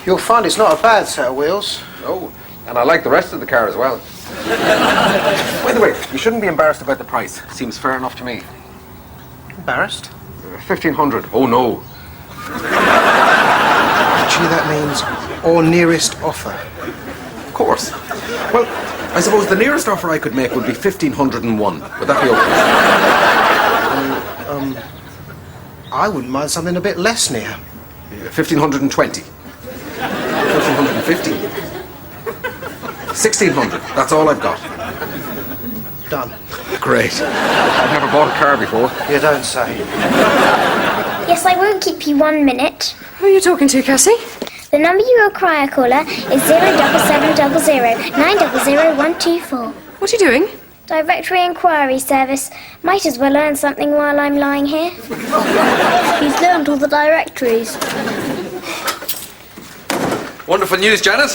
You'll find it's not a bad set of wheels. Oh, and I like the rest of the car as well. By the way, you shouldn't be embarrassed about the price. Seems fair enough to me. Embarrassed? 1,500. Oh, no. Actually, that means or nearest offer. Of course. Well, I suppose the nearest offer I could make would be 1,501. Would that be okay? I wouldn't mind something a bit less near. 1,520. 1,550. 1,600. That's all I've got. Done. Great. I've never bought a car before. You don't say. Yes, I won't keep you 1 minute. Who are you talking to, Cassie? The number you require, caller, is 07700 900 124. What are you doing? Directory inquiry service. Might as well learn something while I'm lying here. He's learned all the directories. Wonderful news, Janet.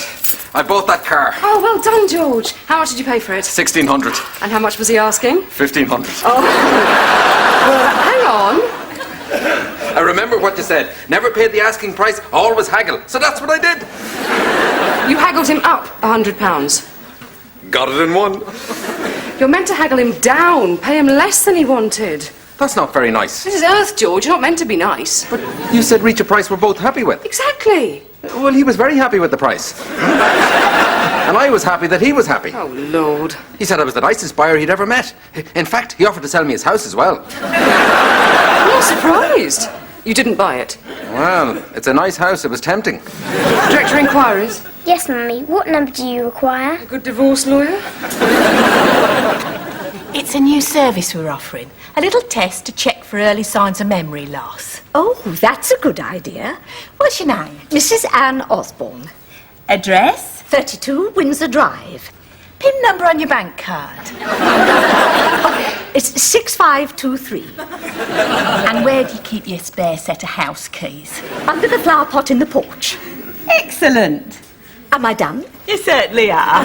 I bought that car. Oh, well done, George. How much did you pay for it? 1,600. And how much was he asking? 1,500. Oh. Well, hang on. I remember what you said. Never paid the asking price, always haggle. So that's what I did. You haggled him up £100. Got it in one. You're meant to haggle him down, pay him less than he wanted. That's not very nice. This is Earth, George. You're not meant to be nice. But you said reach a price we're both happy with. Exactly. Well, he was very happy with the price. And I was happy that he was happy. Oh, Lord. He said I was the nicest buyer he'd ever met. In fact, he offered to sell me his house as well. I'm not surprised. You didn't buy it. Well, it's a nice house. It was tempting. Director inquiries. Yes, Mummy. What number do you require? A good divorce lawyer? It's a new service we're offering. A little test to check for early signs of memory loss. Oh, that's a good idea. What's your name? Mrs. Anne Osborne. Address? 32 Windsor Drive. PIN number on your bank card. It's 6523. And where do you keep your spare set of house keys? Under the flower pot in the porch. Excellent. Am I done? You certainly are.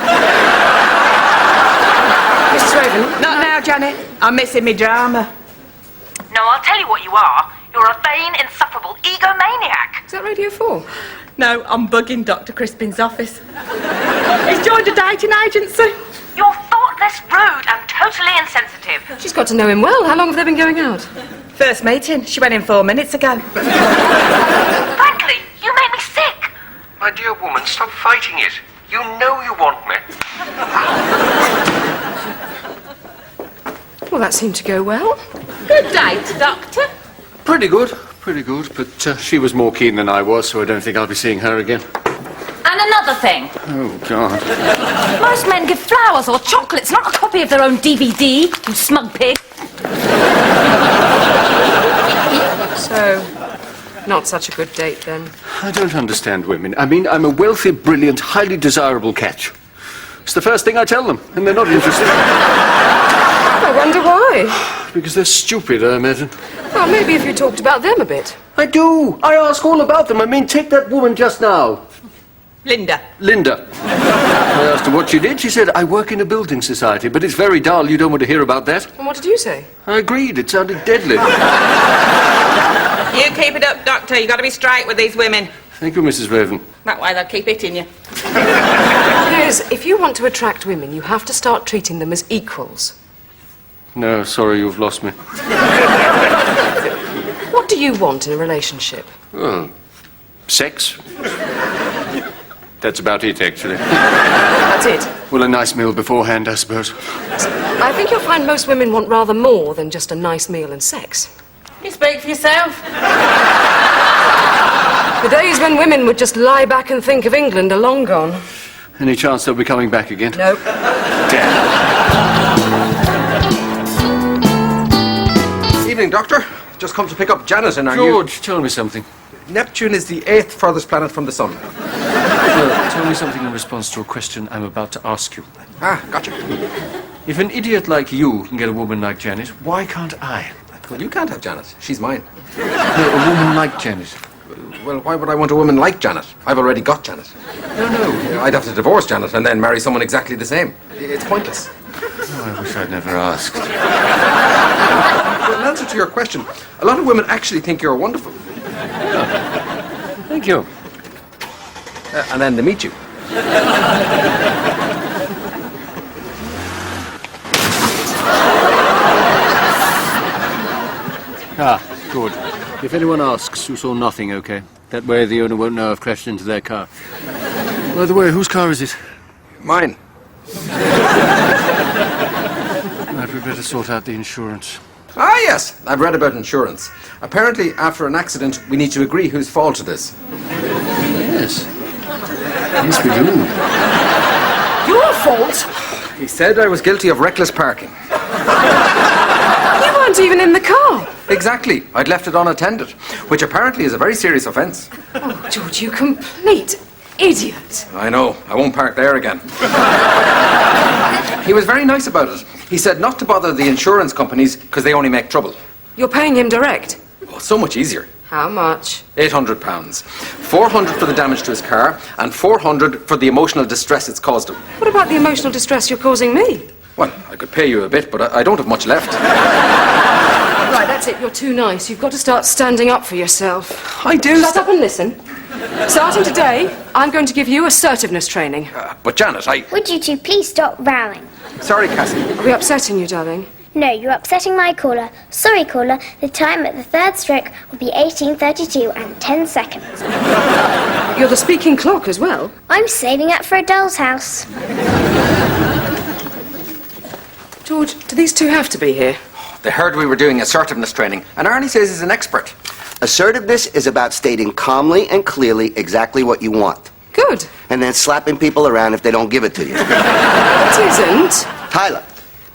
Mrs. Raven? Not now, Janet. I'm missing me drama. No, I'll tell you what you are. You're a vain, insufferable egomaniac. Is that Radio 4? No, I'm bugging Dr. Crispin's office. He's joined a dating agency. You're thoughtless, rude, and totally insensitive. She's got to know him well. How long have they been going out? First meeting. She went in 4 minutes ago. Frankly, you make me sick. My dear woman, stop fighting it. You know you want me. Well, that seemed to go well. Good date, Doctor. Pretty good, but she was more keen than I was, so I don't think I'll be seeing her again. And another thing. Oh, God. Most men give flowers or chocolates, not a copy of their own DVD, you smug pig. So, not such a good date, then. I don't understand women. I mean, I'm a wealthy, brilliant, highly desirable catch. It's the first thing I tell them, and they're not interested. I wonder why. Because they're stupid, I imagine. Well, maybe if you talked about them a bit. I do. I ask all about them. I mean, take that woman just now. Linda. I asked her what she did. She said, I work in a building society, but it's very dull. You don't want to hear about that. And what did you say? I agreed. It sounded deadly. You keep it up, Doctor. You've got to be straight with these women. Thank you, Mrs. Raven. That way they'll keep hitting you. Piers, if you want to attract women, you have to start treating them as equals. No, sorry, you've lost me. What do you want in a relationship? Well, sex. That's about it, actually. That's it. Well, a nice meal beforehand, I suppose. I think you'll find most women want rather more than just a nice meal and sex. You speak for yourself. The days when women would just lie back and think of England are long gone. Any chance they'll be coming back again? Nope. Damn. Evening, Doctor. Just come to pick up Janet in our George, tell me something. Neptune is the 8th furthest planet from the sun. Tell me something in response to a question I'm about to ask you. Ah, gotcha. If an idiot like you can get a woman like Janet, why can't I? Well, you can't have Janet. She's mine. No, a woman like Janet. Well, why would I want a woman like Janet? I've already got Janet. No. I'd have to divorce Janet and then marry someone exactly the same. It's pointless. Oh, I wish I'd never asked. But in answer to your question, a lot of women actually think you're wonderful. Thank you. And then they meet you. Ah, good. If anyone asks, you saw nothing, okay? That way the owner won't know I've crashed into their car. By the way, whose car is it? Mine. Right, we'd better sort out the insurance. Ah, yes. I've read about insurance. Apparently, after an accident, we need to agree whose fault it is. Yes. Yes, we do. Your fault? He said I was guilty of reckless parking. You weren't even in the car. Exactly. I'd left it unattended, which apparently is a very serious offence. Oh, George, you complete idiot. I know. I won't park there again. He was very nice about it. He said not to bother the insurance companies because they only make trouble. You're paying him direct. Oh, so much easier. How much? £800. 400 for the damage to his car and 400 for the emotional distress it's caused him. What about the emotional distress you're causing me? Well, I could pay you a bit, but I don't have much left. Right, that's it. You're too nice. You've got to start standing up for yourself. I do. Shut up and listen. Starting today, I'm going to give you assertiveness training. But Janet, Would you two please stop rowing? Sorry, Cassie. Are we upsetting you, darling? No, you're upsetting my caller. Sorry, caller. The time at the third stroke will be 18:32 and 10 seconds. You're the speaking clock as well. I'm saving up for a doll's house. George, do these two have to be here? They heard we were doing assertiveness training, and Arnie says he's an expert. Assertiveness is about stating calmly and clearly exactly what you want, Good. and then slapping people around if they don't give it to you. It isn't. Tyler,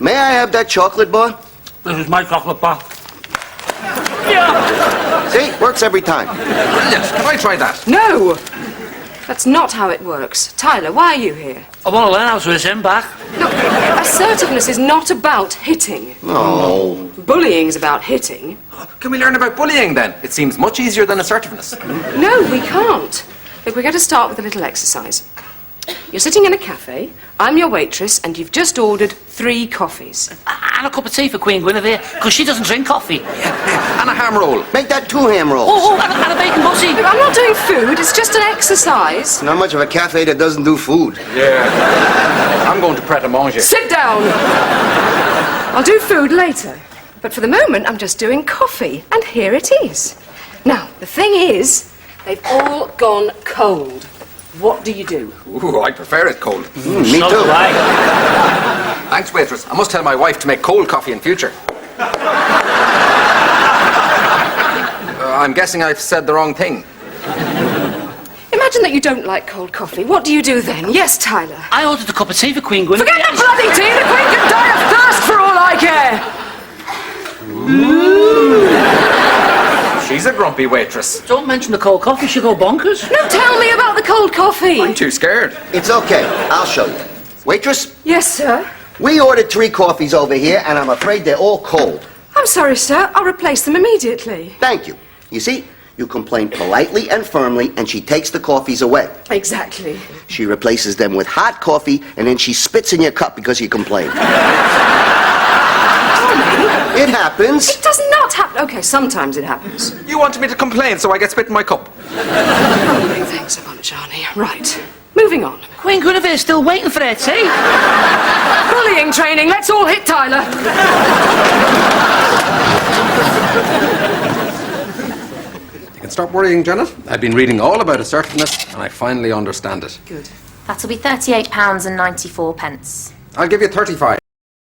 may I have that chocolate bar? This is my chocolate bar. See, works every time. Brilliant. Can I try that? No! That's not how it works. Tyler, why are you here? I want to learn how to hit him back. Look, assertiveness is not about hitting. Oh. Bullying is about hitting. Can we learn about bullying then? It seems much easier than assertiveness. No, we can't. Look, we're going to start with a little exercise. You're sitting in a cafe, I'm your waitress, and you've just ordered 3 coffees. And a cup of tea for Queen Guinevere, because she doesn't drink coffee. And a ham roll. Make that 2 ham rolls. Oh, and a bacon butty. Look, I'm not doing food, it's just an exercise. Not much of a cafe that doesn't do food. Yeah. I'm going to Pret a Manger. Sit down! I'll do food later. But for the moment, I'm just doing coffee, and here it is. Now, the thing is, they've all gone cold. What do you do? Ooh, I prefer it cold. Me So too. do I. Thanks, waitress. I must tell my wife to make cold coffee in future. I'm guessing I've said the wrong thing. Imagine that you don't like cold coffee. What do you do then? Yes, Tyler. I ordered a cup of tea for Queen Guinevere. Forget the bloody tea! The Queen can die of thirst for all I care! She's a grumpy waitress. Don't mention the cold coffee, she'll go bonkers. No, tell me about the cold coffee. I'm too scared. It's okay. I'll show you. Waitress, Yes, sir. we ordered 3 coffees over here, and I'm afraid they're all cold. I'm sorry, sir. I'll replace them immediately. Thank you. You see, you complain politely and firmly, and she takes the coffees away. Exactly. She replaces them with hot coffee, and then she spits in your cup because you complain. It happens. It does not happen. Okay, sometimes it happens. You wanted me to complain, so I get spit in my cup. Oh, thanks a bunch, Arnie. Right. Moving on. Queen Guinevere's still waiting for her tea. Bullying training. Let's all hit Tyler. You can stop worrying, Janet. I've been reading all about assertiveness, and I finally understand it. Good. That'll be £38.94. I'll give you 35.